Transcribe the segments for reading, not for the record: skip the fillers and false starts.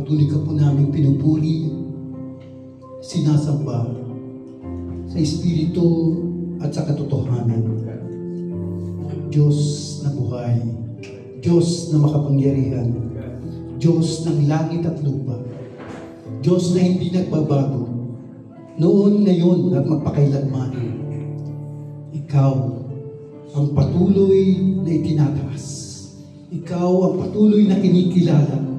Patuloy ka po namin pinupuri, sinasamba sa Espiritu at sa katotohanan. Diyos na buhay, Diyos na makapangyarihan, Diyos ng langit at lupa, Diyos na hindi nagbabago, noon, ngayon at magpakailanman. Ikaw ang patuloy na itinataas. Ikaw ang patuloy na kinikilala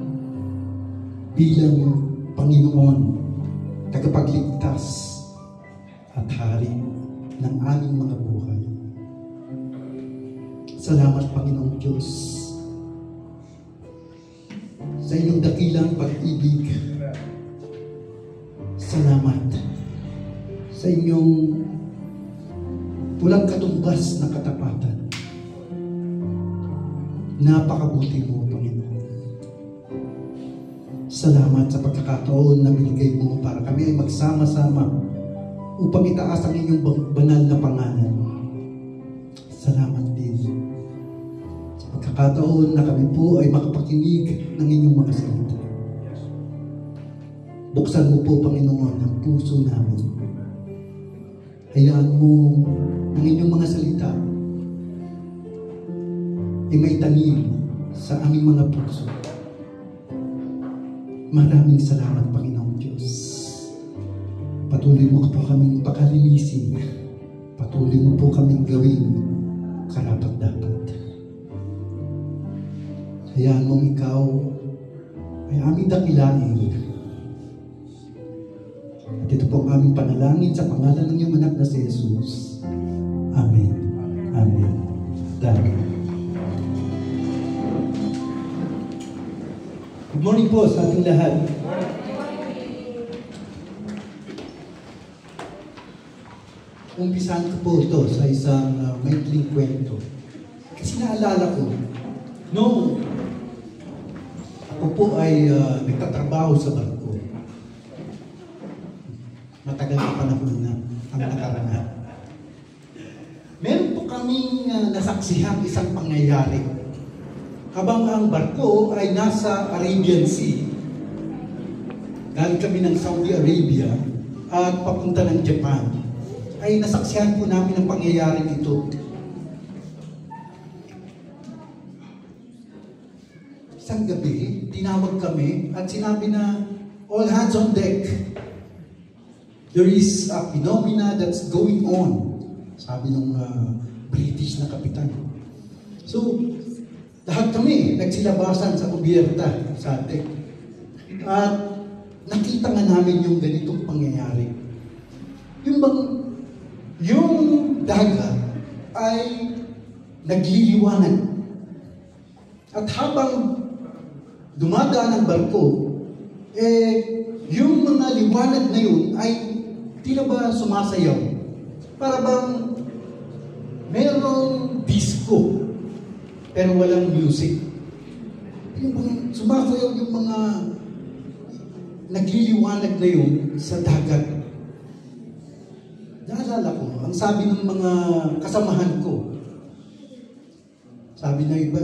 bilang Panginoon, tagapagligtas at hari ng aming mga buhay. Salamat, Panginoong Diyos, sa inyong dakilang pag-ibig. Salamat sa inyong walang katumbas na katapatan. Napakabuti mo, Panginoon. Salamat sa pagkakataon na binigay mo para kami ay magsama-sama upang itaas ang inyong banal na pangalan. Salamat din sa pagkakataon na kami po ay makapakinig ng inyong mga salita. Buksan mo po, Panginoon, ang puso namin. Hayaan mo ang inyong mga salita ay may tanim sa aming mga puso. Maraming salamat, Panginoong Diyos. Patuloy mo po kaming pakalinisin. Patuloy mo po kaming gawin karapat-dapat. Hayaan mong ikaw ay aming dakilain. At ito po ang aming panalangin sa pangalan ng iyong anak na si Jesus. Amen. Amen. Amen. Good morning po sa ating lahat. Umpisahan ko po ito sa isang maikling kwento. Kasi naalala ko, noong ako po ay nagtatrabaho sa barko. Matagal na panahon na ang nakaraan. Meron po kaming nasaksihan isang pangyayari. Habang ang barko ay nasa Arabian Sea, galing kami ng Saudi Arabia at papunta ng Japan, ay nasaksihan po namin ang pangyayari ito. Isang gabi, tinawag kami at sinabi na, all hands on deck. There is a phenomena that's going on, sabi ng British na kapitan. So, lahat kami nagsilabasan sa kubierta sa deck. At nakita nga namin yung ganitong pangyayari. Yung dagat ay nagliliwanag. At habang dumadaan ang barko, yung mga liwanag na yun ay tila ba sumasayaw? Para bang merong disco, pero walang music. Yung sumasayaw yung mga nagliliwanag na yun sa dagat. Naalala ko, ang sabi ng mga kasamahan ko, sabi na iba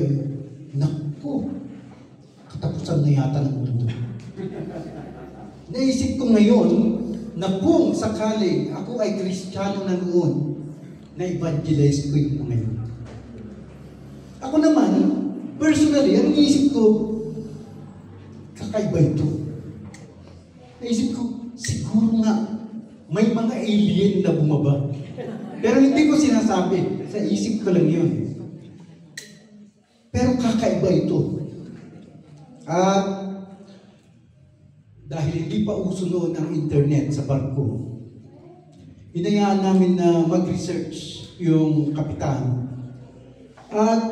naku, katapusan na yata ng mundo. Naisip ko ngayon na kung sakali ako ay Kristiyano na noon, na-evangelize ko yung mga yun. Ako naman, personally, ang naisip ko, kakaiba ito. Naisip ko, siguro nga, may mga alien na bumaba. Pero hindi ko sinasabi. Sa isip ko lang yun. Pero kakaiba ito. At dahil hindi pa uso noon ang internet sa barko, hinayaan namin na mag-research yung kapitan. At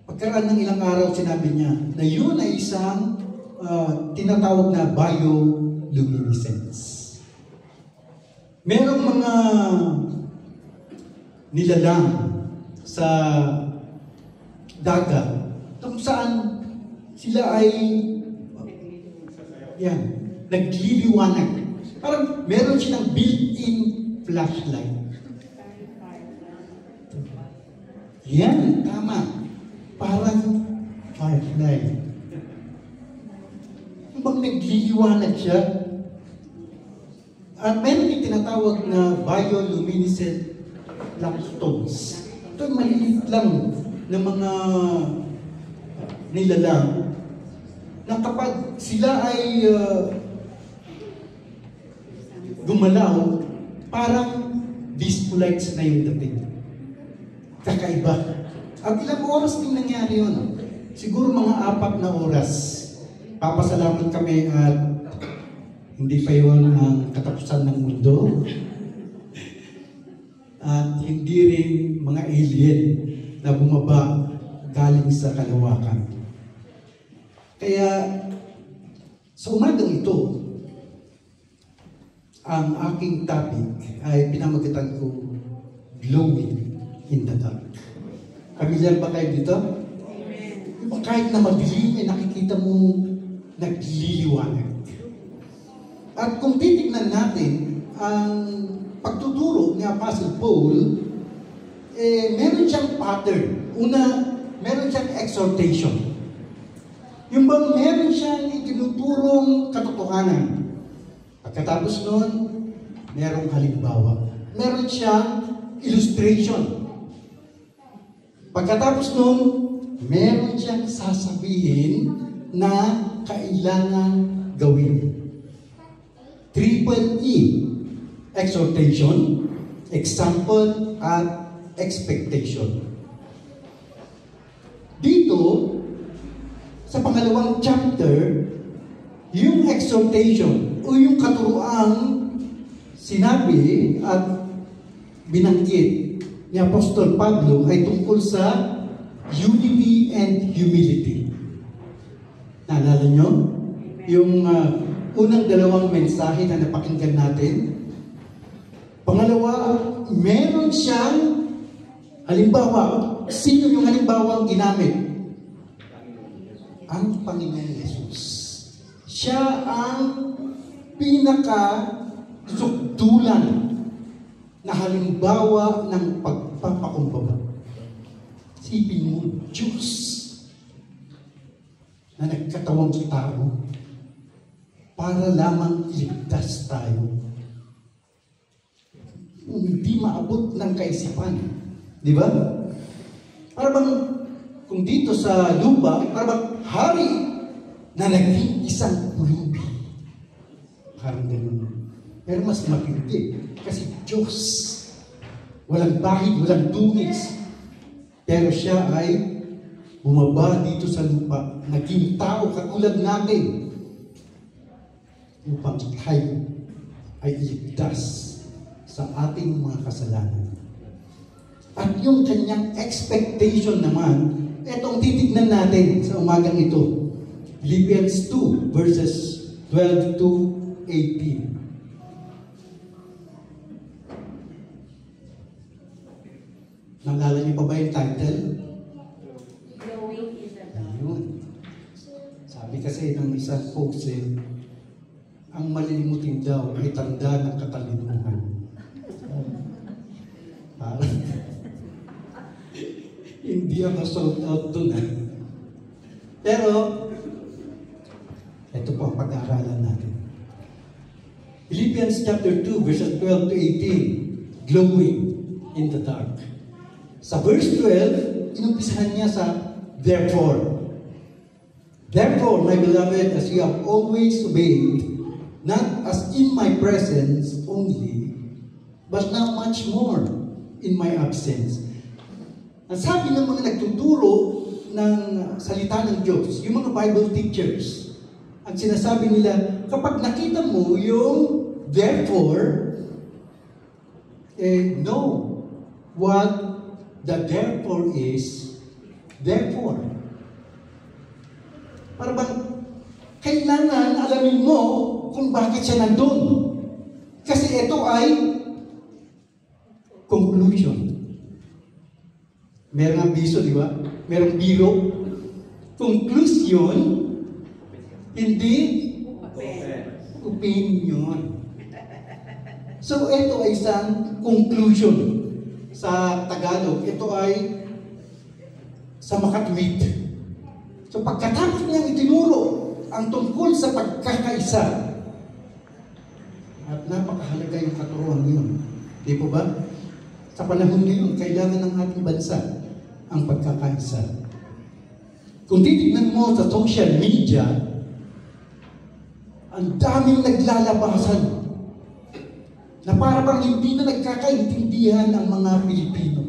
pagkaraan ng ilang araw, sinabi niya na yun ay isang tinatawag na bioluminescence. Merong mga nilalang sa dagat kung saan sila ay nagliliwanag. Parang meron silang built-in flashlight. Yan, tama. Parang firefly. bang nagliliwanag siya? At meron yung tinatawag na bioluminescent lampstones. Ito ay maliit lang ng mga nilalang na kapag sila ay gumalaw, parang disco lights na yung dating. Kakaiba. At ilang oras din nangyari yun. Siguro mga 4 na oras. Papasalamat kami at hindi pa yun ang katapusan ng mundo. At hindi rin mga alien na bumaba galing sa kalawakan. Kaya sa umagang ito, ang aking topic ay pinamagatan ko glowing in the dark. Pamilyar ba kayo dito? Amen. Kahit na madilim, nakikita mo nagliliwanag. At kung titignan natin ang pagtuturo ni Apostle Paul, meron siyang pattern. Una, meron siyang exhortation. Yung bang meron siyang itinuturong katotohanan. Pagkatapos nun, merong halimbawa. Meron siyang illustration. Pagkatapos nun, meron siyang sasabihin na kailangan gawin. Triple E. Exhortation, example, at expectation. Dito, sa pangalawang chapter, yung exhortation o yung katuruang sinabi at binanggit ni Apostol Pablo ay tungkol sa unity and humility. Naalala nyo? Yung unang dalawang mensahe na napakinggan natin. Pangalawa, meron siyang halimbawa. Sino yung halimbawa ang ginamit? Ang Panginoon Yesus. Siya ang pinaka-sukdulan na halimbawa ng pagpapakumbaba. Sipin mo, Diyos na nagkatawang tao para lamang iligtas tayo. Hindi maabot ng kaisipan. Di ba? Para bang, kung dito sa lupa, para bang hari na naging isang pulubi. Parang ganun. Pero mas matindi. Kasi Diyos, walang bahid, walang tungis. Pero siya ay bumaba dito sa lupa, naging tao katulad natin upang tayo ay iligtas sa ating mga kasalanan. At yung kanyang expectation naman, etong titignan natin sa umagang ito. Philippians 2 verses 12 to 18. Naalala niyo pa ba yung title? Glowing in the dark. Ayun. Sabi kasi ng isang post ang malilimutin daw ay tanda ng katalinuhan. Parang hindi ako sold out dun. Pero, ito po ang pag-aaralan natin. Philippians chapter 2 verses 12 to 18. Glowing in the dark. Sa verse 12, inumpisahan niya sa therefore. Therefore, my beloved, as you have always obeyed, not as in my presence only, but now much more in my absence. Ang sabi ng mga nagtuturo ng salita ng Diyos, yung mga Bible teachers, ang sinasabi nila, kapag nakita mo yung therefore, know what the therefore is, therefore. Para bang kailangan alamin mo kung bakit siya nandun. Kasi ito ay conclusion. Merong ang biso, di ba? Merong biro. Conclusion, hindi opinion. So, ito ay isang conclusion. Sa Tagalog, ito ay sa makatwid. So, pagkatapos niyang itinuro ang tungkol sa pagkakaisa. At napakahalaga yung katuruan yun. Di po ba? Sa panahon ngayon, kailangan ng ating bansa ang pagkakaisa. Kung titignan mo sa social media, ang daming naglalabasan na para bang hindi na nagkakaintindihan ang mga Pilipino.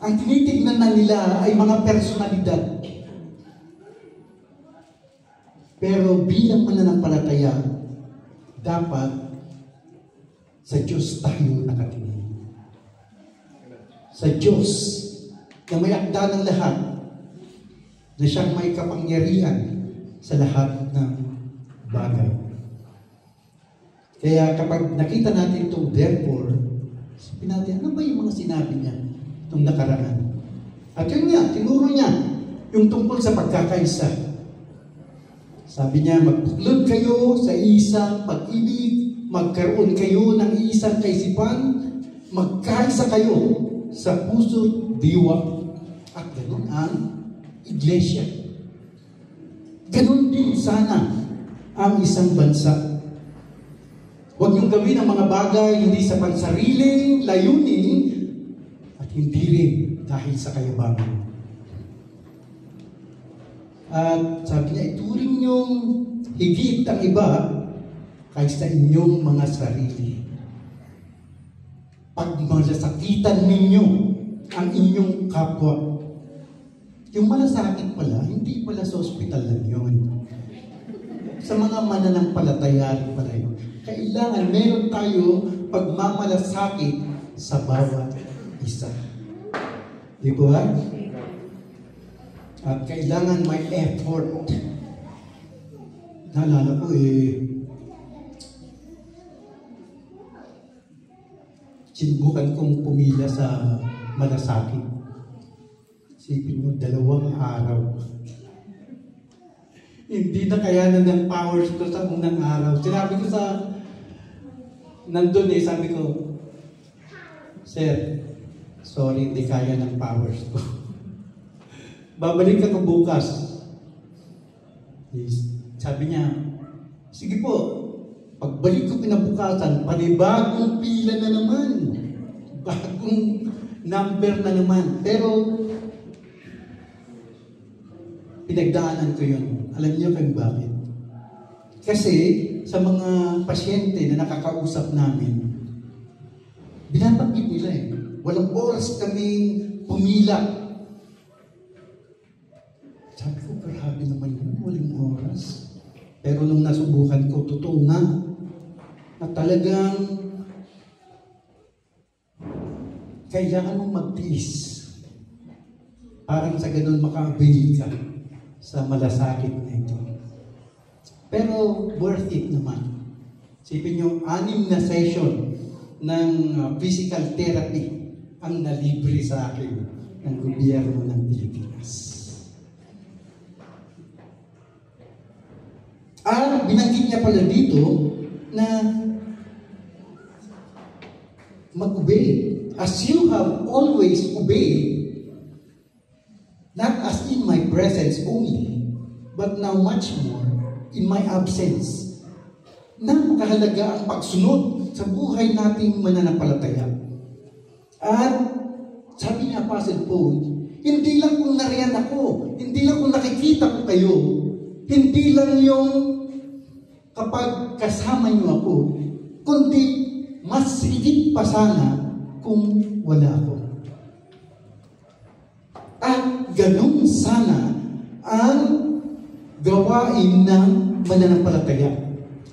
Ang tinitignan na nila ay mga personalidad. Pero bilang mananampalataya, dapat sa Diyos tayo nakatingin. Sa Diyos na may akda ng lahat, na siyang may kapangyarihan sa lahat ng bagay. Kaya kapag nakita natin itong therefore, sabi natin, ano ba yung mga sinabi niya itong nakaraan? At yun nga, tinuro niya yung tungkol sa pagkakaisa. Sabi niya, magbuklod kayo sa isang pag-ibig, magkaroon kayo ng isang kaisipan, magkaisa kayo sa puso, diwa, at ganoon ang iglesia. Ganon din sana ang isang bansa. Huwag niyong gawin ang mga bagay hindi sa pansariling layunin at hindi rin dahil sa kayabangan. At sabi niya, ituring niyong higit ang iba kaysa inyong mga sarili. Pag malasakitan ninyo ang inyong kapwa. Yung malasakit pala, hindi pala sa ospital lang yun. Sa mga mananampalataya rin pala yun. Kailangan meron tayo pagmamalasakit sa bawat isa. Di ba? At kailangan may effort. Naalala ko sinubukan kong pumila sa malasakit. Isipin mo, 2 araw. Hindi na kayanan ng powers ko sa unang araw. Sinabi ko sa nandun sabi ko, Sir, sorry, hindi kaya ng powers ko. Babalik ako bukas. Sabi niya, sige po, pagbalik ko kinabukasan, panibagong pila na naman. Bagong number na naman. Pero, pinagdaanan ko yun. Alam niyo kung bakit? Kasi, sa mga pasyente na nakakausap namin, binabanggit nila walang oras kaming pumila. Sabi ko, grabe naman yun, walang oras. Pero nung nasubukan ko, totoo na. Na talagang kailangan mong magtiis. Parang sa ganun maka-avail ka sa malasakit na ito. Pero worth it naman. Sipin nyo, 6 na session ng physical therapy ang nalibre sa akin ng gobyerno ng Pilipinas. At binanggit niya pala dito na mag-obey. As you have always obeyed, not as in my presence only, but now much more in my absence. Napakahalaga ang pagsunod sa buhay nating mananampalataya. At sabi ni Apostle Paul, hindi lang kung nariyan ako, hindi lang kung nakikita ko kayo, hindi lang yung kapag kasama niyo ako, kundi mas higit pa sana kung wala ako. At ganun sana ang gawain ng mananampalataya.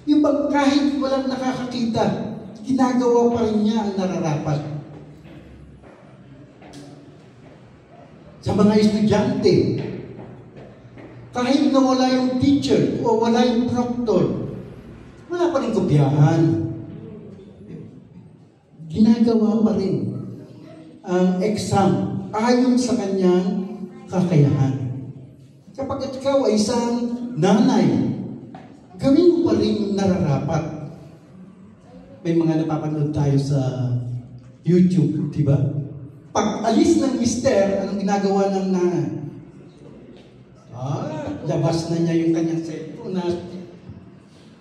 Yung bang kahit walang nakakakita, ginagawa pa rin niya ang nararapat. Sa mga estudyante, kahit na wala yung teacher o wala yung proctor, wala pa rin kopyahan. Ginagawa pa rin ang exam ayon sa kanyang kakayahan. Kapag ikaw ay isang nanay, gawin mo pa rin yung nararapat. May mga napapanood tayo sa YouTube, di ba? Pag alis ng mister, anong ginagawa ng nanay? labas na niya yung kanyang cellphone na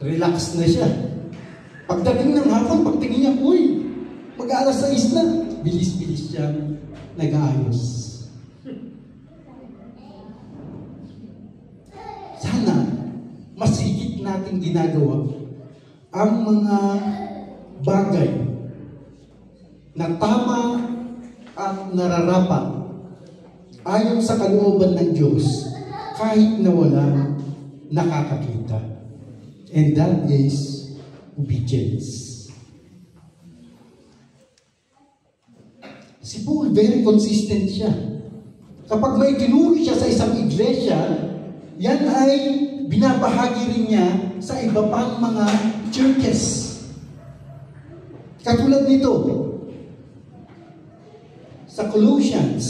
relax na siya. Pagdating ng hapon, pagtingin niya, uy, mag-aalas 6 na. Bilis-bilis siya nag-aayos. Sana, mas higit natin ginagawa ang mga bagay na tama at nararapat ayon sa kalooban ng Diyos kahit na wala nakakakita. And that is obedience. Si Paul, very consistent siya. Kapag may tinuri siya sa isang iglesia, yan ay binabahagi rin niya sa iba pang mga churches. Katulad nito, sa Colossians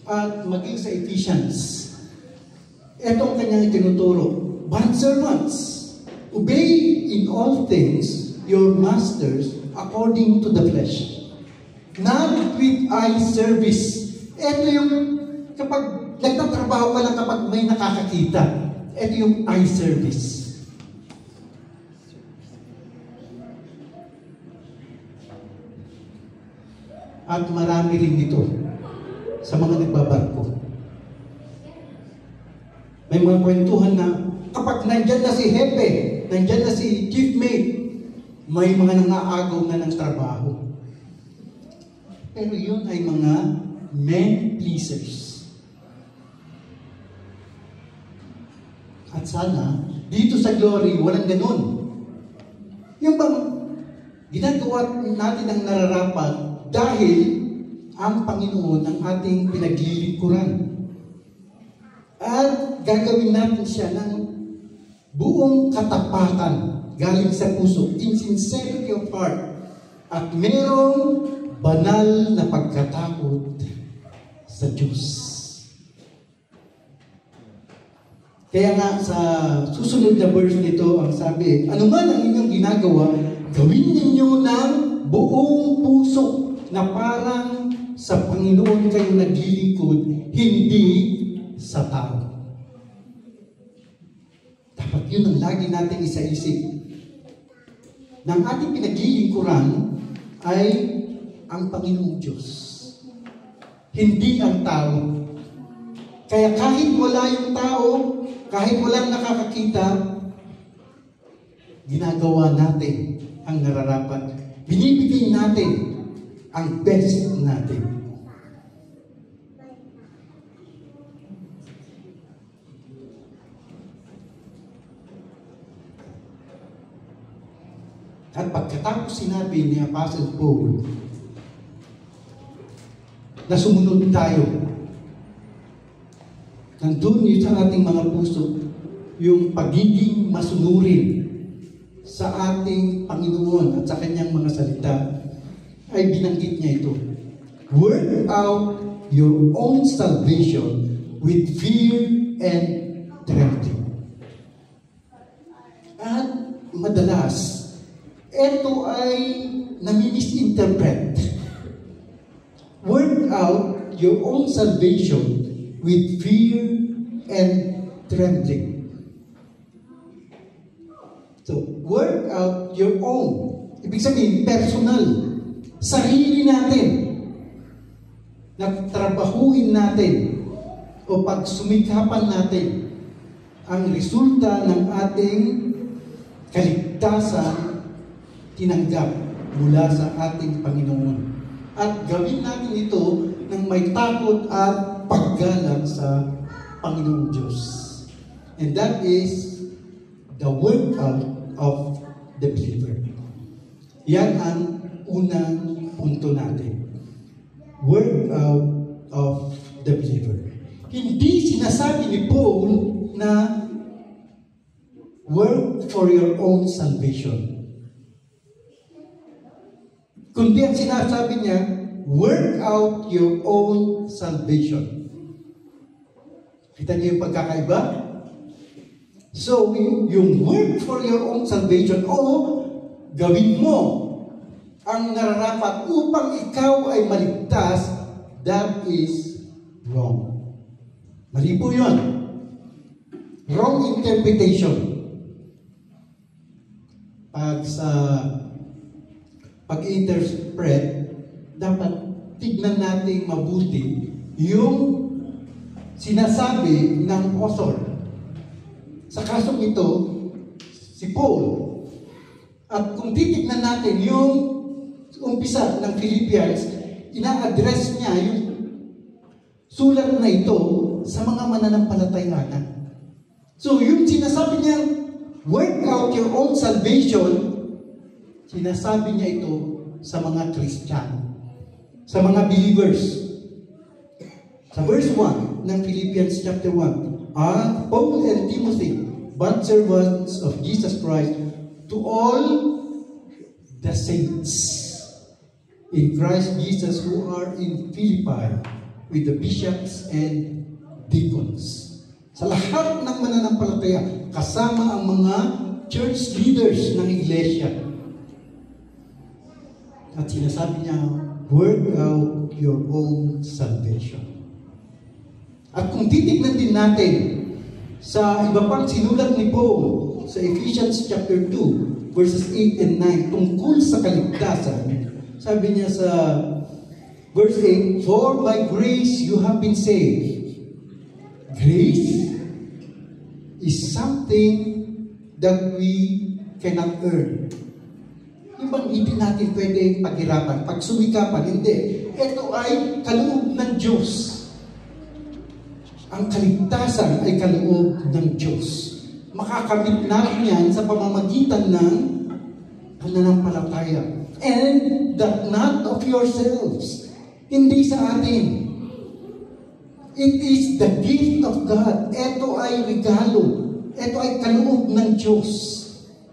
at maging sa Ephesians, ito ang kanyang itinuturo. Bondservants, obey in all things your masters according to the flesh, not with eye service. Ito yung kapag nagtatrabaho ka lang kapag may nakakakita. Ito yung eye service. At marami rin dito sa mga nagbabarko. May mga kwentuhan na kapag nandyan na si Hepe, nandyan na si Chief Mate, may mga nangaagaw na ng trabaho. Pero yun ay mga men pleasers. At sana, dito sa glory, walang ganun. Yung bang ginagawa natin ang nararapat dahil ang Panginoon ang ating pinaglilingkuran. At gagawin natin siya ng buong katapatan galing sa puso, in sincerity of heart, at merong banal na pagkatakot sa Diyos. Kaya nga sa susunod na verse nito, ang sabi, ano man ang inyong ginagawa, gawin ninyo ng buong puso na parang sa Panginoon kayo naglilingkod, hindi sa tao. Dapat yun ang lagi natin isa-isip. Na ang ating pinaglilingkuran ay ang Panginoong Diyos. Hindi ang tao. Kaya kahit wala yung tao, kahit walang nakakakita, ginagawa natin ang nararapat. Binibigay natin ang best natin. At pagkatapos sinabi ni Apostle Paul na sumunod tayo, nandun yun sa ating mga puso yung pagiging masunurin sa ating Panginoon at sa kanyang mga salita, ay binanggit niya ito. Work out your own salvation with fear and trembling. At madalas, ito ay nami-misinterpret. Work out your own salvation with fear and trembling. So, work out your own. Ibig sabihin, personal. Sarili natin. Nagtrabahuin natin o pagsumikapan natin ang resulta ng ating kaligtasan tinanggap mula sa ating Panginoon. At gawin natin ito ng may takot at paggalang sa Panginoong Diyos. And that is the workout of the believer. Yan ang unang punto natin. Workout of the believer. Hindi sinasabi ni Paul na work for your own salvation. Kundi ang sinasabi niya, work out your own salvation. Kita niyo yung pagkakaiba? So, yung work for your own salvation, o gawin mo ang nararapat upang ikaw ay maligtas, that is wrong. Mali po yun. wrong interpretation. Pag-interpret, dapat tignan natin mabuti yung sinasabi ng author. Sa kasong ito, si Paul. At kung titignan natin yung umpisa ng Philippians, ina-address niya yung sulat na ito sa mga mananampalataya. So yung sinasabi niya, work out your own salvation, sinasabi niya ito sa mga Kristiyano, sa mga believers. Sa verse 1 ng Philippians chapter 1, Paul and Timothy, bond servants of Jesus Christ, to all the saints in Christ Jesus who are in Philippi, with the bishops and deacons. Sa lahat ng mananampalataya, kasama ang mga church leaders ng iglesia. At sinasabi niya, work out your own salvation. At kung titignan din natin sa iba pang sinulat ni Paul sa Ephesians chapter 2 verses 8 and 9 tungkol sa kaligtasan, sabi niya sa verse 8, for by grace you have been saved. Grace is something that we cannot earn. Yung bang hindi natin pwede paghirapan, pagsumikapan, hindi. Ito ay kaloob ng Diyos. Ang kaligtasan ay kaloob ng Diyos. Makakamit natin yan sa pamamagitan ng pananampalataya. And that not of yourselves. Hindi sa atin. It is the gift of God. Ito ay regalo. Ito ay kaloob ng Diyos.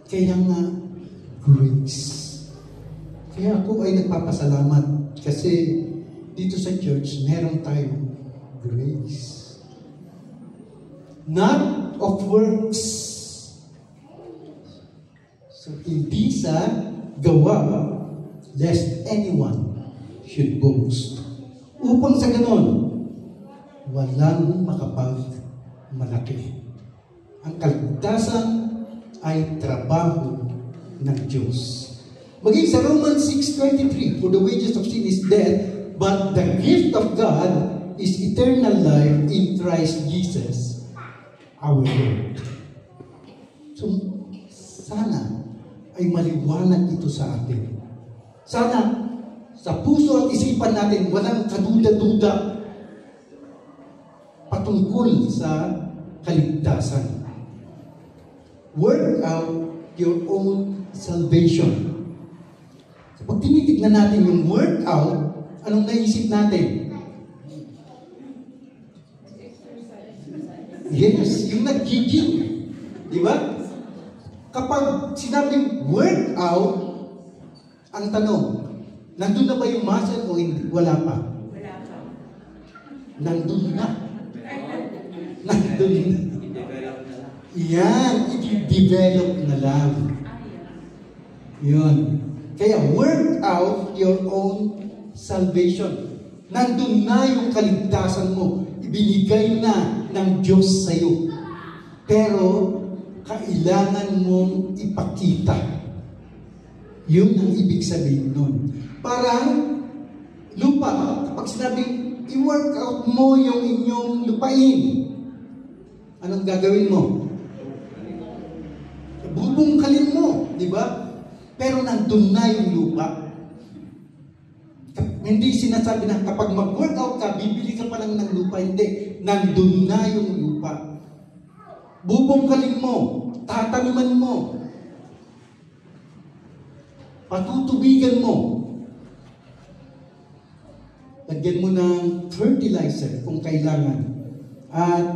Kaya nga, grace. Kaya ako ay nagpapasalamat kasi dito sa church, meron tayong grace. Not of works. So, hindi sa gawa, lest anyone should boast. Upang sa ganon, walang makapagmalaki. Ang kaligtasan ay trabaho ng Diyos. Maging sa Romans 6:23, for the wages of sin is death, but the gift of God is eternal life in Christ Jesus, our Lord. So, sana ay maliwanag ito sa atin. Sana sa puso at isipan natin walang kaduda-duda patungkol sa kaligtasan. Work out your own salvation. Kapag tinitignan natin yung work out, anong naisip natin? Yes, yung nag-gym. Di ba? Kapag sinabing work out, ang tanong, nandun na ba yung muscle o hindi? Wala pa. Wala pa. Nandun na. Nandun na. Yan, i-develop na lang. Yun. Kaya work out your own salvation. Nandun na yung kaligtasan mo. Ibinigay na ng Diyos sa'yo. Pero, kailangan mong ipakita. Yun ang ibig sabihin nun. Parang lupa. Kapag sinabing, i-work out mo yung inyong lupain. Anong gagawin mo? Bubungkalin mo, di ba? Pero nandun na yung lupa. Hindi sinasabi na kapag mag-workout ka, bibili ka pa lang ng lupa. Hindi. Nandun na yung lupa. Bubungkalin mo. Tataniman mo. Patutubigan mo. Lagyan mo ng fertilizer kung kailangan. At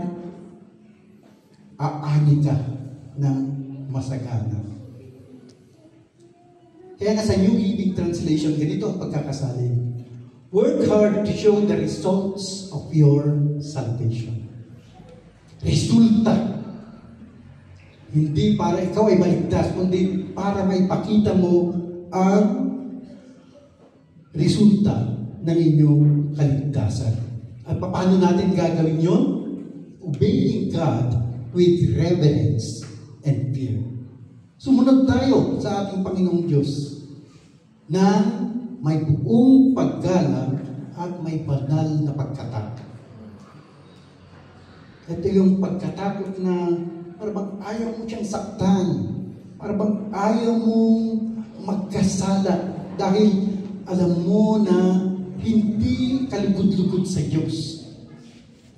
aani ka ng masagana. Kaya nga sa New Living Translation, ganito ang pagkakasalin. Work hard to show the results of your salvation. Resulta. Hindi para ikaw ay maligtas, kundi para maipakita mo ang resulta ng inyong kaligtasan. At paano natin gagawin yun? Obeying God with reverence and fear. Sumunod tayo sa ating Panginoong Diyos na may buong paggalang at may banal na pagkatakot. Ito yung pagkatakot na parang ayaw mo siyang saktan, parang ayaw mong magkasala dahil alam mo na hindi kalugod-lugod sa Diyos.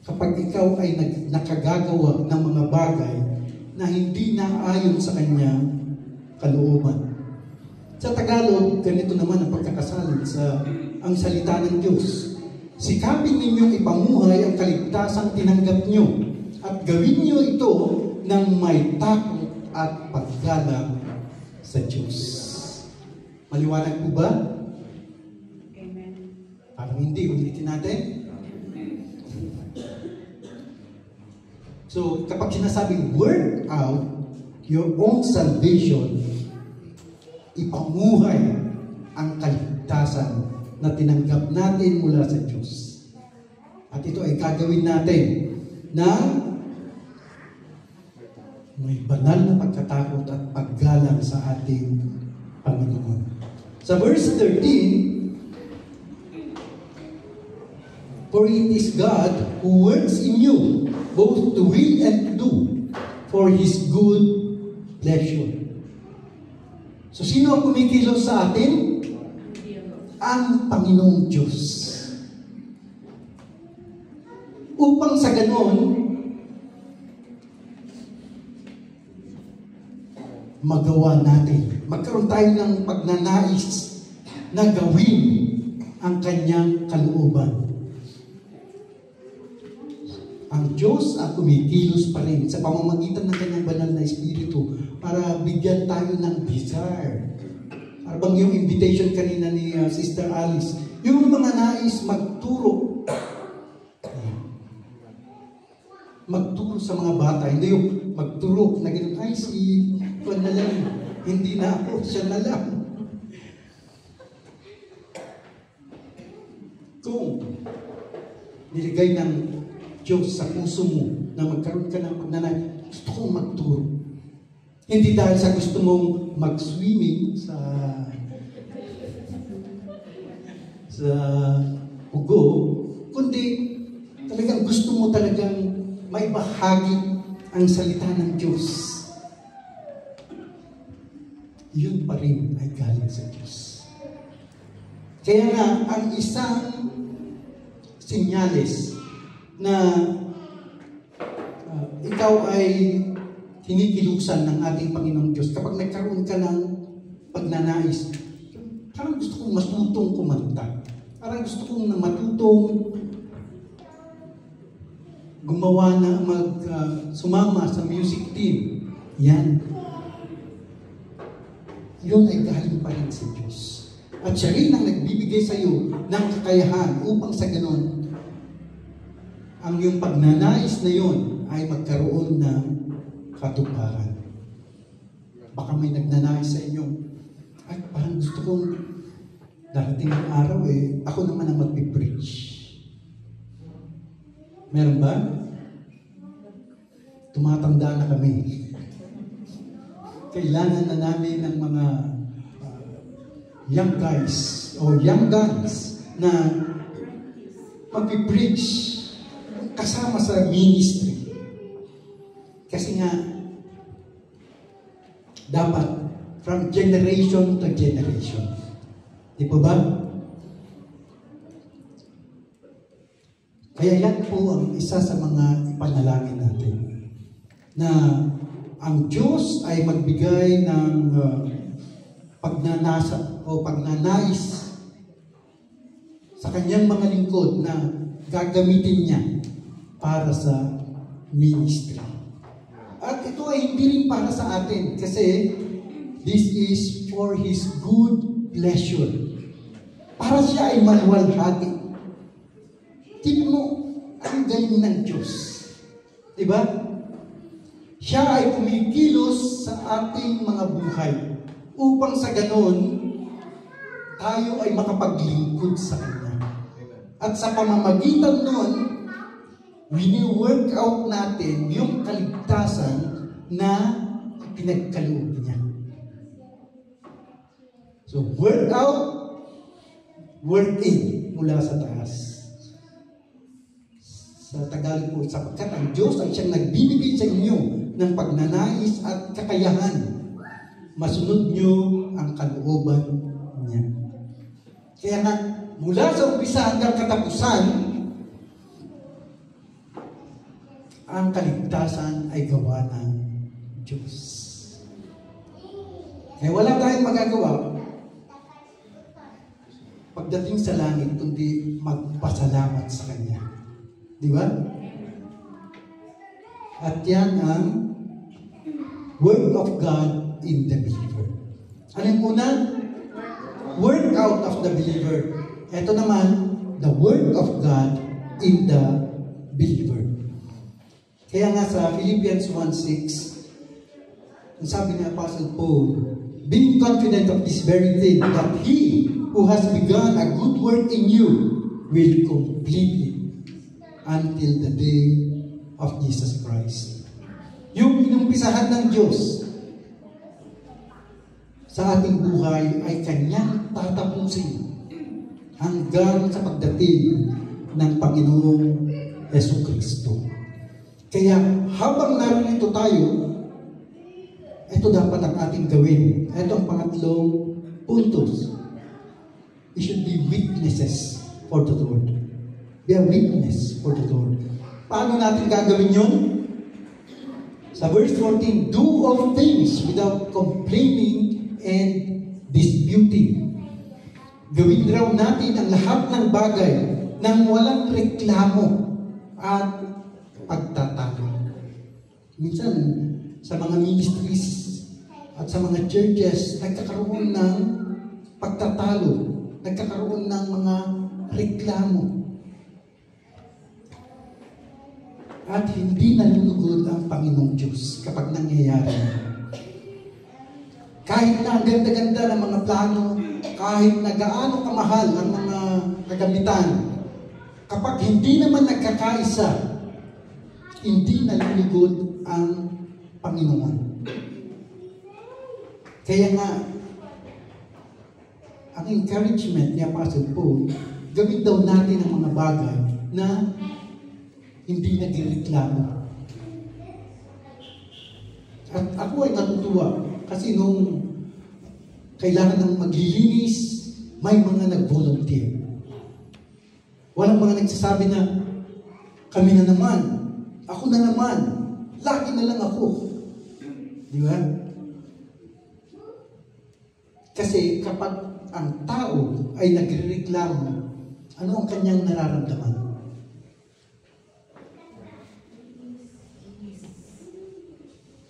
Kapag ikaw ay nakagagawa ng mga bagay na hindi naayon sa Kanya kalooban. Sa Tagalog, ganito naman ang pagkakasalin sa ang salita ng Diyos. Sikapin ninyong ipamuhay ang kaligtasang tinanggap nyo at gawin nyo ito ng may takot at paggalang sa Diyos. Maliwanag po ba? Amen. Parang hindi. Ulitin natin. So, kapag sinasabing work out your own salvation, ipamuhay ang kaligtasan na tinanggap natin mula sa Diyos. At ito ay gagawin natin na may banal na pagkatakot at paggalang sa ating Panginoon. Sa verse 13, for it is God who works in you, both to will and to do, for His good pleasure. So, sino ang kumikilos sa atin? Ang Panginoong Diyos. Upang sa ganon, magawa natin. Magkaroon tayo ng pagnanais na gawin ang Kanyang kalooban. Ang Diyos ang kumikilos pa rin sa pamamagitan ng Kanyang banal na Espiritu para bigyan tayo ng desire. Parang yung invitation kanina ni Sister Alice, yung mga nais magturo. Magturo sa mga bata, hindi yung magturo na gano'n, ay si Juan na lang, hindi na ako, siya na lang. Kung niligay ng Diyos sa puso mo na magkaroon ka ng pagnanay, gusto kong magturo. Hindi dahil sa gusto mong mag-swimming sa ugo, kundi talagang gusto mo talagang may bahagi ang salita ng Diyos. Yun pa rin ay galing sa Diyos. Kaya nga, ang isang sinyales na ikaw ay kinikilusan ng ating Panginoong Diyos kapag nagkaroon ka ng pagnanais, parang gusto kong matutong kumanta. Parang gusto kong matutong gumawa na sumama sa music team. Yan. Yun ay galing pa rin sa Diyos. At siya rin ang nagbibigay sa iyo ng kakayahan upang sa ganon, ang iyong pagnanais na yun ay magkaroon ng katuparan. Baka may nagnanais sa inyo, ay parang gusto kong darating ang araw ako naman ang magpipreach. Meron ba? Tumatanda na kami. Kailangan na namin ng mga young guys o young guns na magpipreach kasama sa ministry. Kasi nga, dapat from generation to generation. Di po ba? Kaya yan po ang isa sa mga ipanalangin natin. Na ang Diyos ay magbigay ng pagnanasa o pagnanais sa kanyang mga lingkod na gagamitin niya para sa ministry. At ito ay hindi rin para sa atin kasi this is for His good pleasure. Para siya ay maluwalhati. Tingnan mo, ang galing ng Diyos. Diba? Siya ay kumikilos sa ating mga buhay upang sa ganon, tayo ay makapaglingkod sa Kanya. At sa pamamagitan nun, wini-work out natin yung kaligtasan na pinagkaloob niya. So, work out, work in mula sa taas. Sa Tagalog po, sapagkat ang Diyos ay siyang nagbibigay sa inyo ng pagnanais at kakayahan. Masunod nyo ang kalooban niya. Kaya nga, mula sa umpisa hanggang katapusan, ang kaligtasan ay gawa ng Diyos. Kaya wala tayong magagawa pagdating sa langit, kundi magpasalamat sa Kanya. Di ba? At yan ang Word of God in the believer. Ano yung una? Word out of the believer. Ito naman, the Word of God in the believer. Kaya nga sa Philippians 1:6, sabi ni Apostle Paul, being confident of this very thing, that He who has begun a good work in you will complete it until the day of Jesus Christ. Yung inumpisahan ng Diyos sa ating buhay ay Kanyang tatapusin hanggang sa pagdating ng Panginoong Jesucristo. Kaya habang narito tayo, ito dapat ang ating gawin. Ito ang pangatlong puntos. We should be witnesses for the Lord. Be a witness for the Lord. Paano natin gagawin yun? Sa verse 14, do all things without complaining and disputing. Gawin raw natin ang lahat ng bagay nang walang reklamo at pagtatalo. Minsan, sa mga ministries at sa mga churches, nagkakaroon ng pagtatalo, nagkakaroon ng mga reklamo. At hindi nalulugod ang Panginoong Diyos kapag nangyayari. Kahit na ang ganda-ganda ng mga plano, kahit na gaano kamahal ang mga kagamitan, kapag hindi naman nagkakaisa, hindi nalulugod ang Panginoon. Kaya nga, ang encouragement ni Apostle Paul, gawin daw natin ang mga bagay na hindi nagreklamo. At ako ay natutuwa kasi nung kailangan ng maglilinis, may mga nag-volunteer. Walang mga nagsasabi na, kami na naman, ako na naman, lagi na lang ako. Di ba? Kasi kapag ang tao ay nagreklamo, ano ang kanyang nararamdaman?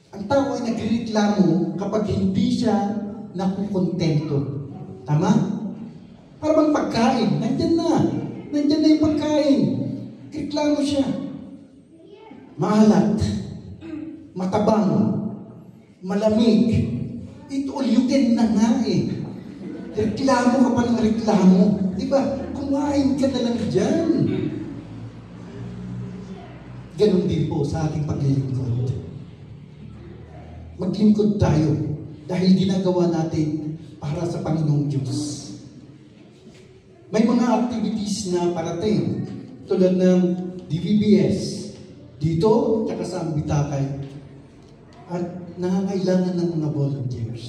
Ang tao ay nagreklamo kapag hindi siya nakukontento. Tama? Para bang pagkain, nandyan na yung pagkain. Reklamo siya. Maalat, matabang, malamig. It all you can na nga eh. Reklamo ka pa ng reklamo. Diba? Kumain ka na lang dyan. Ganon din po sa ating paglilingkod. Maglingkod tayo dahil ginagawa natin para sa Panginoong Diyos. May mga activities na parating tulad ng DVBS dito at sa Ambitakay at nangangailangan ng mga volunteers.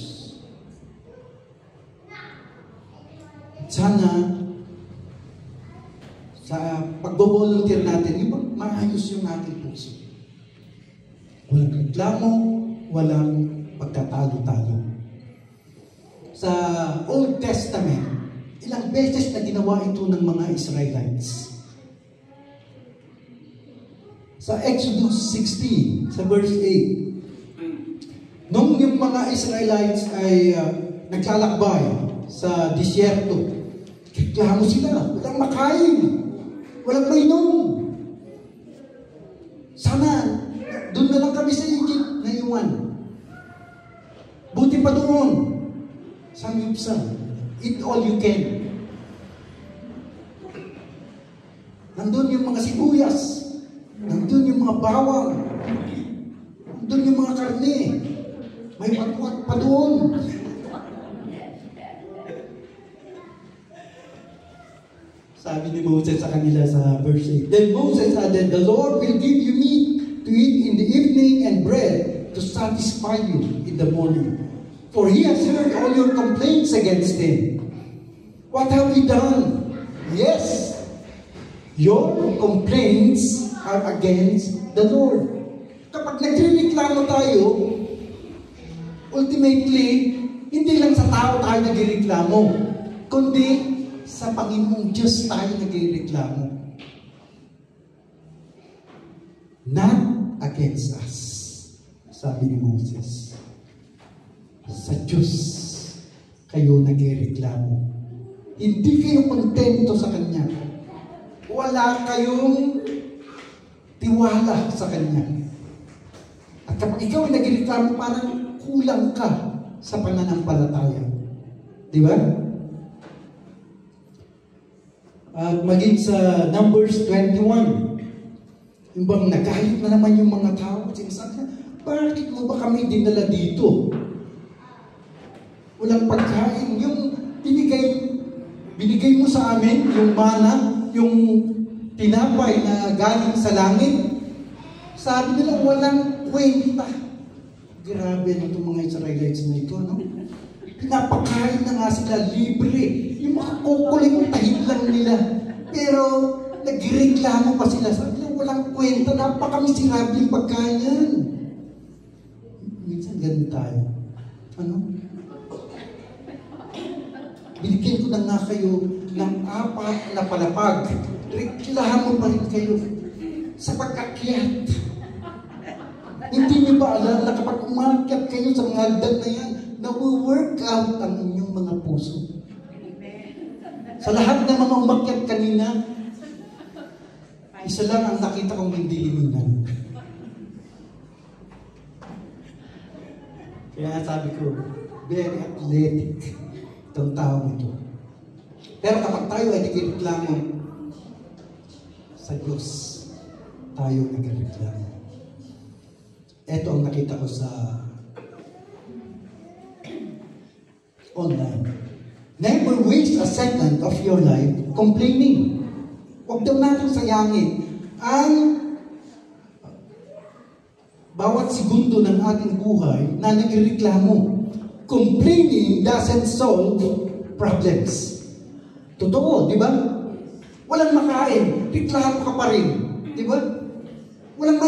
Sana sa pagbo-volunteer natin, yung maayos yung ating puso. Walang reklamo, walang pagtatalo-talo. Sa Old Testament, ilang beses na ginawa ito ng mga Israelites. Sa Exodus 16, sa verse 8, nung yung mga Israelites ay naglalakbay sa disyerto, reklamo sila, walang makain, walang mainom. Sana, doon na lang kami sa Egypt na iwan. Buti pa doon, samyupsan, eat all you can. Nandun yung mga sibuyas, Nandun yung mga bawang. Nandun yung mga karne. May watwat pa doon. Sabi ni Moses sa kanila sa verse 8, Then Moses added, The Lord will give you meat to eat in the evening and bread to satisfy you in the morning. For he has heard all your complaints against him. What have we done? Yes, your complaints are against the Lord. Kapag nagrereklamo tayo, ultimately, hindi lang sa tao tayo nagrereklamo, kundi sa Panginoong Diyos tayo nagrereklamo. Not against us, sabi ni Moses. Sa Diyos kayo nagrereklamo. Hindi kayo kontento sa Kanya. Wala kayong tiwala sa Kanya. At kapag ikaw ay nagreklamo, parang kulang ka sa pananampalataya. Di ba? At maging sa Numbers 21, yung bang nagalit na naman yung mga tao, sinasabi na, bakit mo ba kami dinala dito? Walang pagkain. Yung binigay mo sa amin, yung mana, yung tinapay na galing sa langit, sabi nila, walang kwenta. Grabe na itong mga Israelites na ito, no? Pinapakain na nga sila libre. Yung mga kukuling tahid lang nila. Pero, nagreklamo pa sila. Sabi nila, walang kwenta. Napakamiserable pagkain yan. Minsan ganun tayo. Ano? Binigyan ko na nga kayo ng 4 na palapag. Reklamo pa rin kayo sa pagkakyat. Hindi niyo ba alam na kapag umakyat kayo sa mga hagdan na yan, na-work out ang inyong mga puso? Sa lahat ng mga umakyat kanina, isa lang ang nakita kong hindi limingan. Kaya sabi ko, very athletic itong taong ito. Pero kapag tayo ay nagreklamo, sa Diyos tayo nagreklamo. Ito ang nakita ko sa online. Never waste a second of your life complaining. Huwag daw natin sayangin ang bawat segundo ng ating buhay na nagreklamo. Complaining doesn't solve problems. Totoo, di ba? Walang makain, reklamo ka pa rin. Di ba? Walang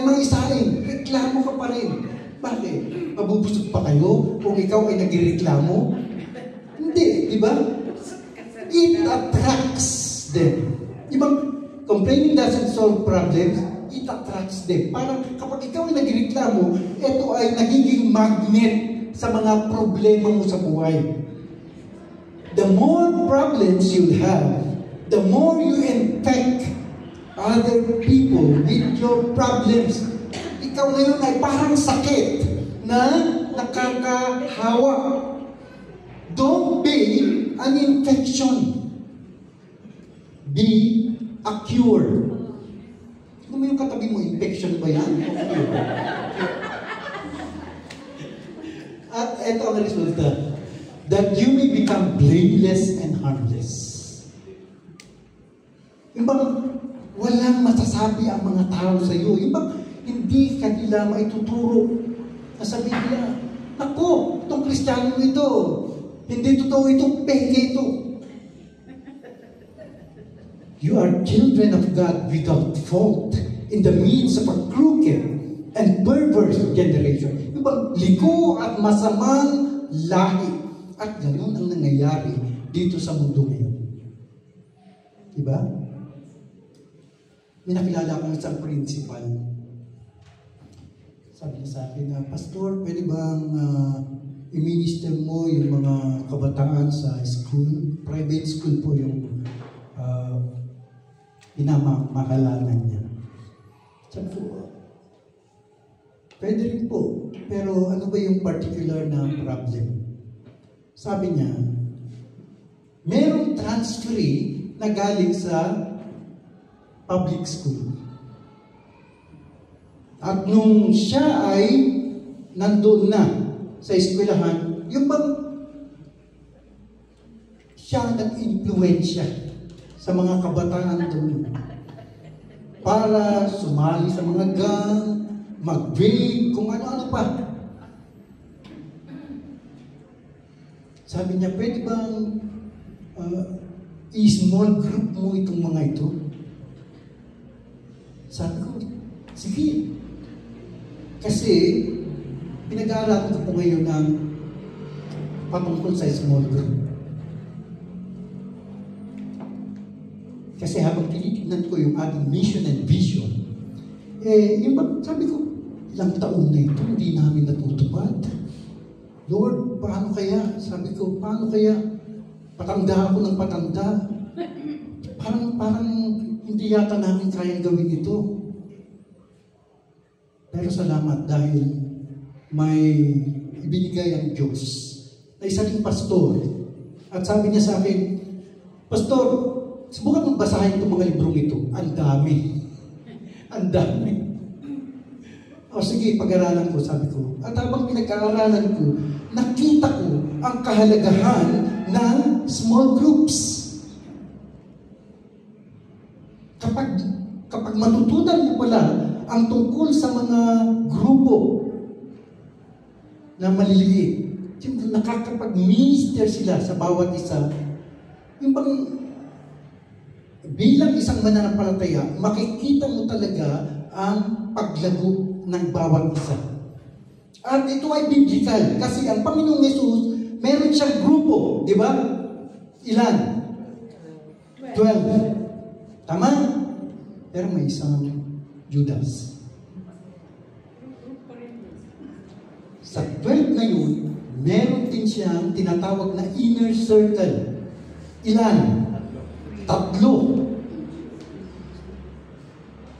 may isain, reklamo ka pa rin. Bakit? Mabubusog pa kayo kung ikaw ay nagreklamo? Hindi, di ba? It attracts them. Di ba? Complaining doesn't solve problems, it attracts them. Parang kapag ikaw ay nagreklamo, ito ay nagiging magnet sa mga problema mo sa buhay. The more problems you have, the more you infect other people with your problems. Ikaw ngayon ay parang sakit na nakakahawa. Don't be an infection. Be a cure. Ano mo yung katabi mo, infection ba yan? At ito ang resulta. That you may become blameless and harmless. Yung bang walang masasabi ang mga tao sa iyo. Yung bang hindi kanila maituturo. Nasabi nila, naku, itong Kristiyano ito. Hindi totoo ito, peke ito. You are children of God without fault in the midst of a crooked and perverse generation. Yung bang liko at masamang lahi. At ganun ang nangyayari dito sa mundo ngayon. Diba? May nakilala akong isang principal. Sabi niya sa akin, Pastor, pwede bang i-minister mo yung mga kabataan sa school? Private school po yung pinamahalanan niya. Sabi ko, pwede rin po. Pero ano ba yung particular na problem? Sabi niya, merong transferee na galing sa public school. At nung siya ay nandun na sa eskwelahan, yung bang siya ang nag-influensya sa mga kabataan doon para sumali sa mga gang, mag-vape, kung ano-ano pa. Sabi niya, pwede bang i-small group mo itong mga ito? Sabi ko, sige. Kasi, pinag-aaralan ko po ngayon ang patungkol sa small group. Kasi habang tinitignan ko yung ating mission and vision, sabi ko, ilang taon na ito, hindi namin natutupad. Lord, paano kaya? Sabi ko, paano kaya? Patanda ako ng patanda. Parang hindi yata namin kayang gawin ito. Pero salamat dahil may ibinigay ang Diyos na isa ring pastor. At sabi niya sa akin, Pastor, subukan mong basahin itong mga librong ito. Ang dami. Ang dami. O sige, pag-aralan ko, sabi ko. At habang pinag-aaralan ko, nakita ko ang kahalagahan ng small groups. Kapag matutunan mo pala ang tungkol sa mga grupo na maliliit, nakakapag-minister sila sa bawat isa, yung bang bilang isang mananampalataya, makikita mo talaga ang paglago ng bawat isa. At ito ay biblical kasi ang Panginoong Yesus, meron siyang grupo, di ba? Ilan? 12. Tama? Pero may isang Judas. Sa 12 na yun, meron din siyang tinatawag na inner circle. Ilan? 3.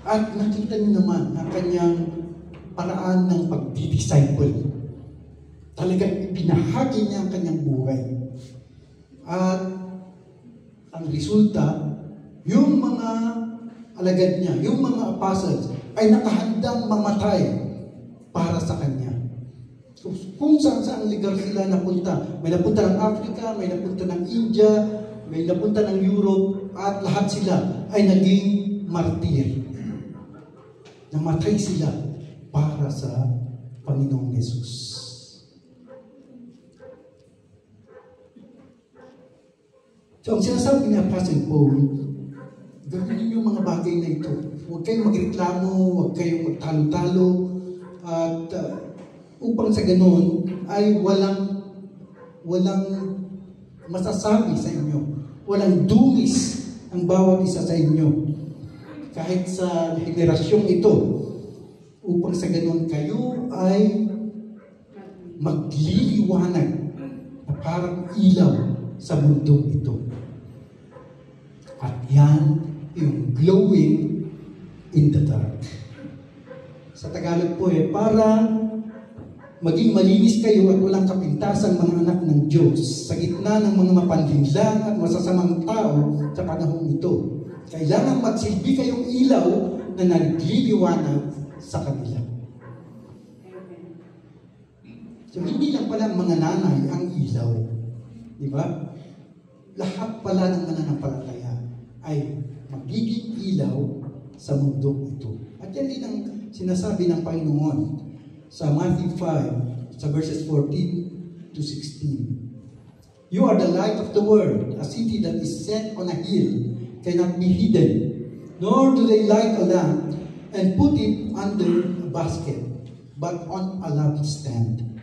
At nakita niyo naman ang kanyang paraan ng pagdi-disciple. Talagang ipinahagi niya ang kanyang buhay. At ang resulta, yung mga alagad niya, yung mga apostles, ay nakahandang mamatay para sa kanya. So, kung saan lugar sila napunta, may napunta ng Africa, may napunta ng India, may napunta ng Europe, at lahat sila ay naging martir. Namatay sila para sa Panginoong Yesus. So, ang sinasabi ni Apostle Paul, gawin ninyo mga bagay na ito. Huwag kayong magreklamo, huwag kayong magtalo-talo, at upang sa ganun ay walang masasabi sa inyo. Walang dungis ang bawat isa sa inyo. Kahit sa henerasyong ito, upang sa ganun kayo ay magliliwanag na parang ilaw sa mundong ito. At yan yung glowing in the dark. Sa Tagalog po para maging malinis kayo at walang kapintasang mga anak ng Diyos sa gitna ng mga mapanlinlang at masasamang tao sa panahong ito. Kailangan magsilbi kayong ilaw na nagliliwanag sa kanila. So, hindi lang pala ang mga nanay ang ilaw. Di ba? Lahat pala ng mananampalataya ay magiging ilaw sa mundo ito. At yan din ang sinasabi ng Panginoon sa Matthew 5, sa verses 14 to 16. You are the light of the world. A city that is set on a hill cannot be hidden, nor do they light a lamp and put it under a basket, but on a lampstand.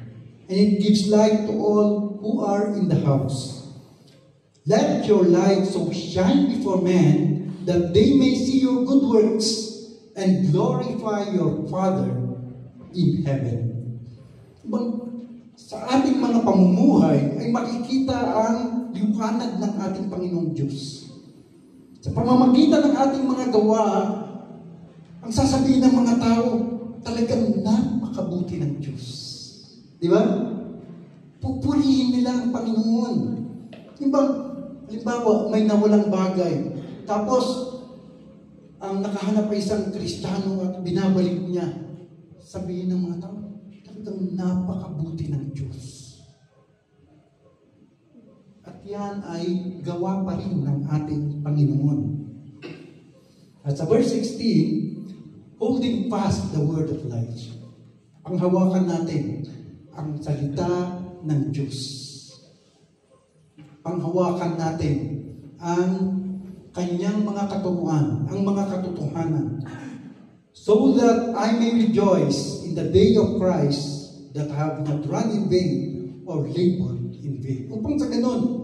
And it gives light to all who are in the house. Let your light so shine before men that they may see your good works and glorify your Father in heaven. Sa ating mga pamumuhay ay makikita ang liwanag ng ating Panginoong Diyos. Sa pamamagitan ng ating mga gawa, ang sasabihin ng mga tao, talagang napakabuti ng Diyos. Di ba? Pupurihin nila ang Panginoon. Halimbawa, may nawalang bagay. Tapos, ang nakahanap ay isang Kristiyano at binabalik niya. sabihin ng mga tao, talagang napakabuti ng Diyos. At yan ay gawa pa rin ng ating Panginoon. At sa verse 16, holding fast the word of life. Ang hawakan natin, ang salita ng Diyos. Panghawakan natin ang kanyang mga katuruan, ang mga katotohanan, so that I may rejoice in the day of Christ, that I have not run in vain or labored in vain. Upang sa ganun,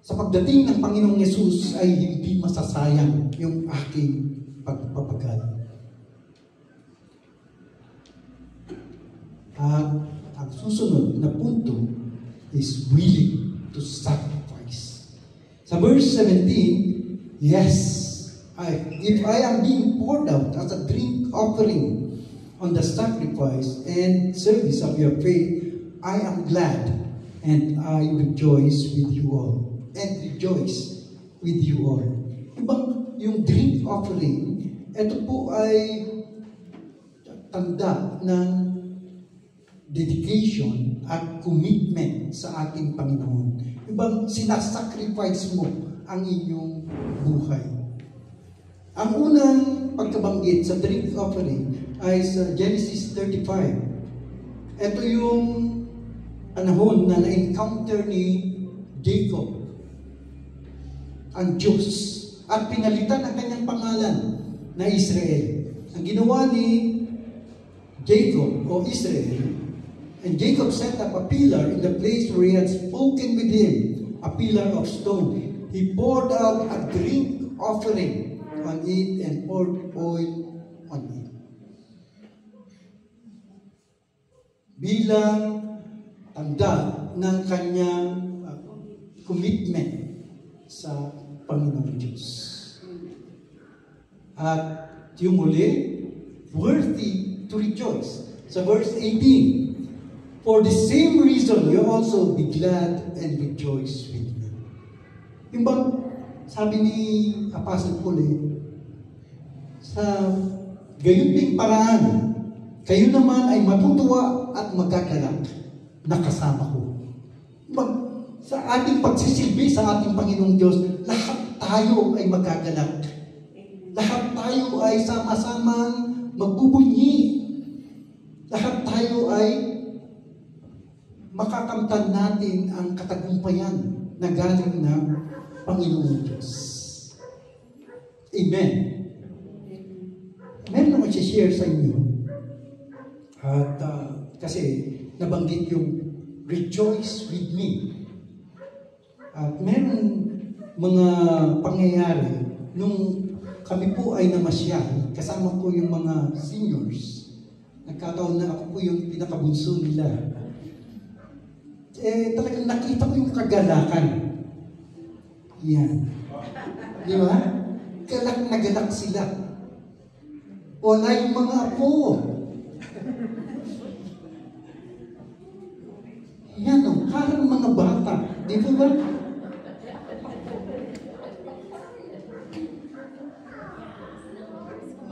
sa pagdating ng Panginoong Yesus ay hindi masasayang yung aking pagpapagal. At ang susunod na punto is willing to sacrifice. Sa verse 17, yes, if I am being poured out as a drink offering on the sacrifice and service of your faith, I am glad and I rejoice with you all. And rejoice with you all. Ibang yung drink offering, ito po ay tanda ng dedication at commitment sa ating Panginoon. Ibang sinasacrifice mo ang inyong buhay. Ang unang pagkabanggit sa drink offering ay sa Genesis 35. Ito yung panahon na na-encounter ni Jacob ang Diyos at pinalitan ang kanyang pangalan na Israel. Ang ginawa ni Jacob o Israel, and Jacob set up a pillar in the place where he had spoken with him, a pillar of stone. He poured out a drink offering on it and poured oil on it. Bilang tanda ng kanyang commitment sa Panginoong Diyos. At yung muli, worthy to rejoice. Sa verse 18, for the same reason you also be glad and rejoice with me. Yung bang sabi ni Apostle Paul sa gayon ding paraan, kayo naman ay matutuwa at magagalak na kasama ko. Sa ating pagsisilbi sa ating Panginoong Diyos, lahat tayo ay magagalak. Lahat tayo ay sama-samang magbubunyi. Lahat tayo ay makakamtan natin ang katagumpayan na galing ng Panginoong Diyos. Amen. Meron naman siya-share sa inyo. At kasi nabanggit yung rejoice with me. At meron mga pangyayari nung kami po ay namasyal, kasama ko yung mga seniors. Nagkataon na ako po yung pinakabunso nila. Talagang nakita ko yung kagalakan. Yan. Di ba? Galak na galak sila. Wala yung mga apo. Yan o, parang mga bata. Di ba?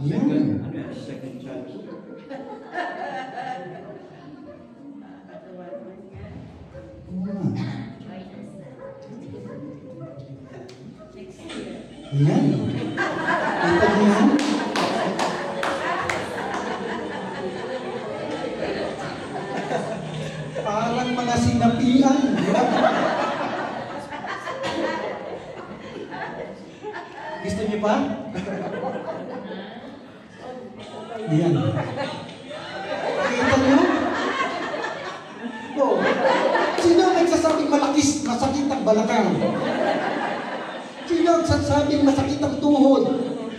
Yan. Second chance. Yan. Kita mo yan? Parang mga sinapian. Gusto niyo pa? Yan. Kita niyo? Oh. Sino ang nagsasabing masakit ang balakang? Sino ang nagsasabing masakit ang tuhod?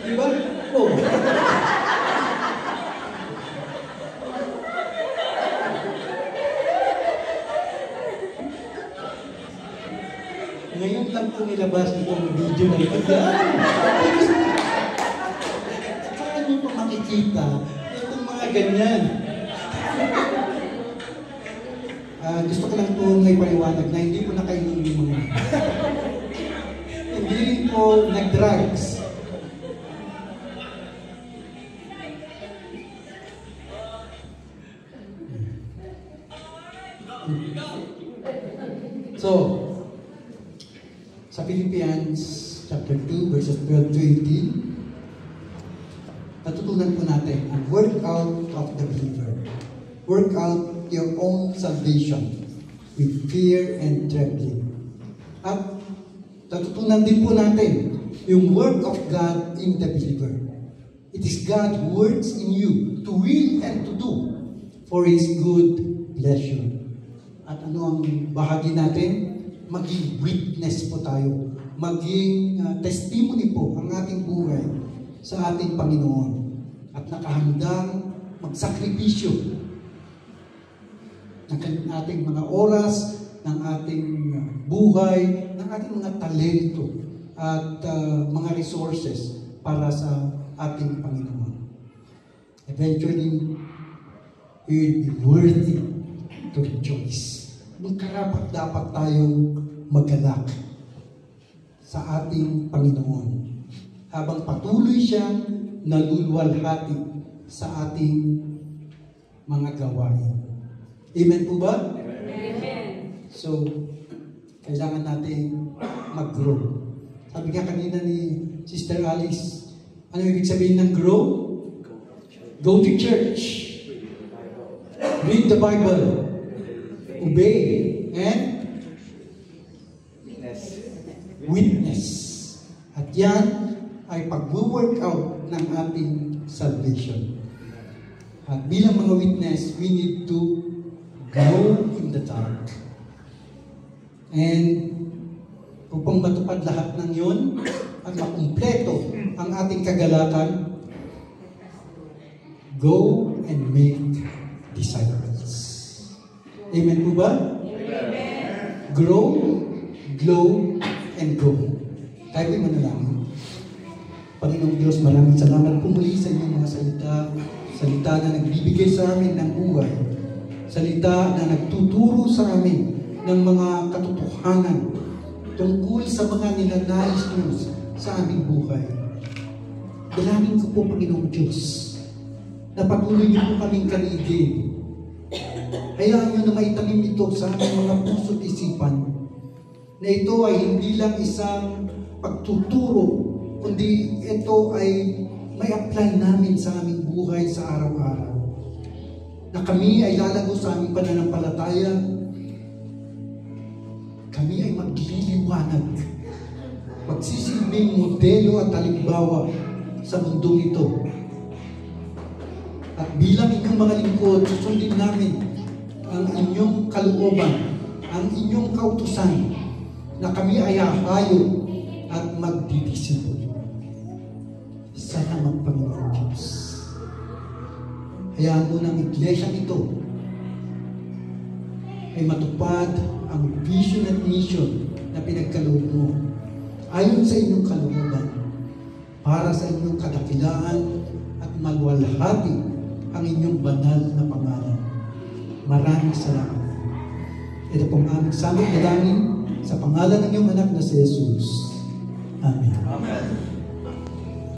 Diba? Oh. Ngayon lang po nilabas itong video na ito. Saan niyo po makikita itong mga ganyan? Gusto ko lang po may paliwanag na hindi po nakainom yung mga hindi po nag-drugs. Sa Philippians chapter 2, verses 12 to 18, natutunan po natin ang work out of the believer. Work out your own salvation with fear and trembling. At natutunan din po natin yung work of God in the believer. It is God who works in you to will and to do for His good pleasure. At ano ang bahagi natin? Maging witness po tayo. Maging testimony po ang ating buhay sa ating Panginoon. At nakahandang magsakripisyo ng ating mga oras, ng ating buhay, ng ating mga talento at mga resources para sa ating Panginoon. Eventually, we will be worthy to rejoice. Karapat dapat tayong magalak sa ating Panginoon habang patuloy siyang naluluwalhati sa ating mga gawain. Amen po ba? Amen. So, kailangan natin mag-grow. Sabi nga kanina ni Sister Alice, ano ibig sabihin ng grow? Go to church. Read the Bible. Obey. And witness. At yan ay pag-work out ng ating salvation. At bilang mga witness, we need to go in the dark. And upang matupad lahat ng yun at makumpleto ang ating kagalakan, go and make disciples. Amen po ba? Amen. Grow, glow, and go. Tayo ay manalangin. Panginoong Diyos, maraming salamat po muli sa inyong mga salita. Salita na nagbibigay sa amin ng buhay. Salita na nagtuturo sa amin ng mga katotohanan tungkol sa mga nilanais niyo sa aming buhay. Dalangin ko po, Panginoong Diyos, na patuloy niyo po kaming kaligin. Hayaan niyo na maitanim ito sa aming mga puso't isipan, na ito ay hindi lang isang pagtuturo, kundi ito ay may apply namin sa aming buhay sa araw-araw. Na kami ay lalago sa aming pananampalataya, kami ay magliliwanag, magsisilbing modelo at halimbawa sa mundong ito. At bilang inyong mga lingkod, susundin namin ang inyong kalooban, ang inyong kautusan, na kami ay hahayo at magdidisipulo. Sana magpanginoon Diyos. Hayaan mo ng iglesia ito ay matupad ang vision at mission na pinagkaloob mo ayon sa inyong kalooban para sa inyong kadakilaan at malwalhati ang inyong banal na pangalan. Maraming salamat. Ito pong aming saming dalangin sa pangalan ng iyong anak na si Jesus. Amen. Amen.